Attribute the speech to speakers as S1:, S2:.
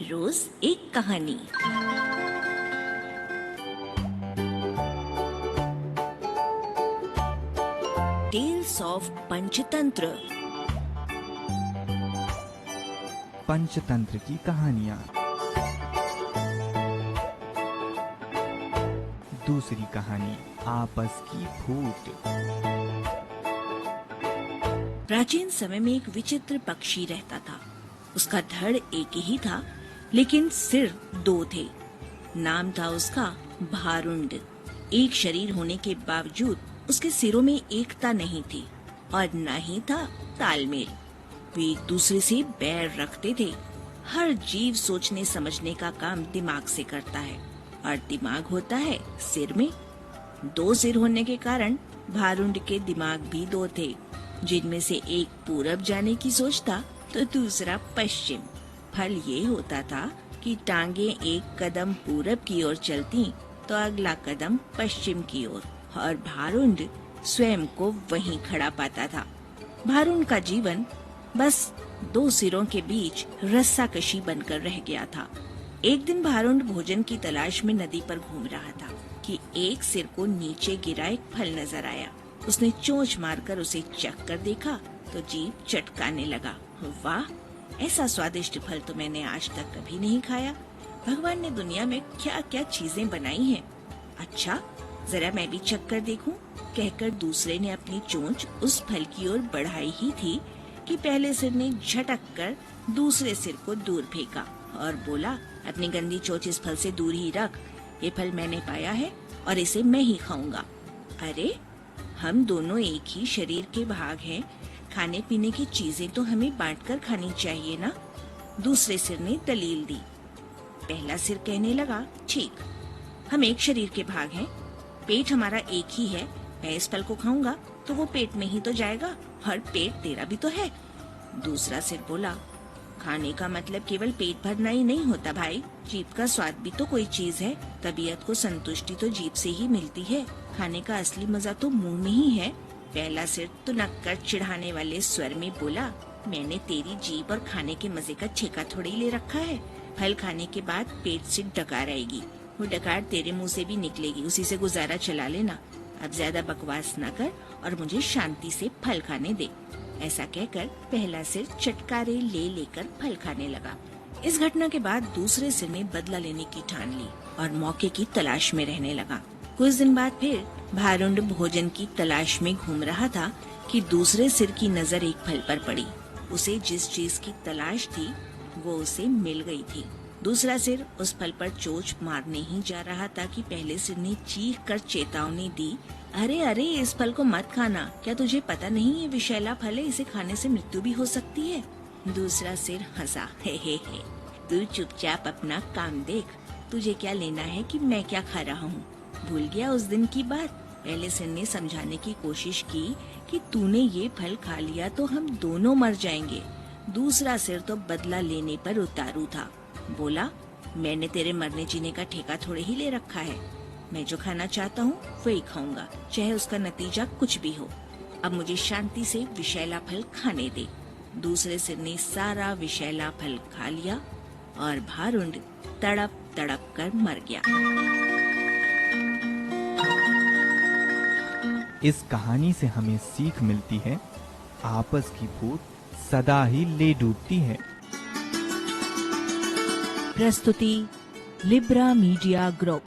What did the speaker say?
S1: रोज एक कहानी। Tales of Panchatantra.
S2: Panchatantra की कहानियाँ। दूसरी कहानी, आपस की भूत।
S1: प्राचीन समय में एक विचित्र पक्षी रहता था। उसका धड़ एक ही था, लेकिन सिर दो थे। नाम था उसका भारुंड। एक शरीर होने के बावजूद उसके सिरों में एकता नहीं थी और न ही था तालमेल। वे एक दूसरे से बैर रखते थे। हर जीव सोचने समझने का काम दिमाग से करता है और दिमाग होता है सिर में। दो सिर होने के कारण भारुंड के दिमाग भी दो थे, जिनमें से एक पूरब जाने की सोचता तो दूसरा पश्चिम। फल ये होता था कि टांगे एक कदम पूरब की ओर चलती तो अगला कदम पश्चिम की ओर, और भारुंड स्वयं को वहीं खड़ा पाता था। भारुंड का जीवन बस दो सिरों के बीच रस्साकशी बनकर रह गया था। एक दिन भारुंड भोजन की तलाश में नदी पर घूम रहा था कि एक सिर को नीचे गिरा एक फल नजर आया। उसने चोंच मारकर उसे चख कर देखा तो जीभ चटकाने लगा। वाह, ऐसा स्वादिष्ट फल तो मैंने आज तक कभी नहीं खाया। भगवान ने दुनिया में क्या क्या चीजें बनाई हैं। अच्छा, जरा मैं भी चख कर देखूं। कहकर दूसरे ने अपनी चोंच उस फल की ओर बढ़ाई ही थी कि पहले सिर ने झटक कर दूसरे सिर को दूर फेंका और बोला, अपनी गंदी चोंच इस फल से दूर ही रख। ये फल मैंने पाया है और इसे मैं ही खाऊंगा। अरे, हम दोनों एक ही शरीर के भाग हैं। खाने पीने की चीजें तो हमें बांटकर खानी चाहिए ना। दूसरे सिर ने दलील दी। पहला सिर कहने लगा, ठीक, हम एक शरीर के भाग हैं। पेट हमारा एक ही है। मैं इस फल को खाऊंगा तो वो पेट में ही तो जाएगा और पेट तेरा भी तो है। दूसरा सिर बोला, खाने का मतलब केवल पेट भरना ही नहीं होता भाई। जीभ का स्वाद भी तो कोई चीज है। तबीयत को संतुष्टि तो जीभ से ही मिलती है। खाने का असली मजा तो मुंह में ही है। पहला सिर तुनक्कर चिढ़ाने वाले स्वर में बोला, मैंने तेरी जीभ और खाने के मजे का ठेका थोड़ी ले रखा है। फल खाने के बाद पेट से डकार आएगी, वो डकार तेरे मुंह से भी निकलेगी। उसी से गुजारा चला लेना। अब ज्यादा बकवास न कर और मुझे शांति से फल खाने दे। ऐसा कहकर पहला सिर चटकारे ले लेकर फल खाने लगा। इस घटना के बाद दूसरे सिर ने बदला लेने की ठान ली और मौके की तलाश में रहने लगा। कुछ दिन बाद फिर भारुंड भोजन की तलाश में घूम रहा था कि दूसरे सिर की नजर एक फल पर पड़ी। उसे जिस चीज की तलाश थी वो उसे मिल गई थी। दूसरा सिर उस फल पर चोंच मारने ही जा रहा था कि पहले सिर ने चीख कर चेतावनी दी, अरे अरे, इस फल को मत खाना। क्या तुझे पता नहीं ये विषैला फल है, इसे खाने से मृत्यु भी हो सकती है। दूसरा सिर हंसा, हे, तू चुपचाप अपना काम देख। तुझे क्या लेना है कि मैं क्या खा रहा हूँ। भूल गया उस दिन की बात। पहले सिर ने समझाने की कोशिश की कि तूने ये फल खा लिया तो हम दोनों मर जाएंगे। दूसरा सिर तो बदला लेने पर उतारू था। बोला, मैंने तेरे मरने जीने का ठेका थोड़े ही ले रखा है। मैं जो खाना चाहता हूँ वही खाऊंगा, चाहे उसका नतीजा कुछ भी हो। अब मुझे शांति से विषैला फल खाने दे। दूसरे सिर ने सारा विषैला फल खा लिया और भारुंड तड़प तड़प कर मर गया।
S2: इस कहानी से हमें सीख मिलती है, आपस की भूत सदा ही ले डूबती है।
S1: प्रस्तुति लिब्रा मीडिया ग्रुप।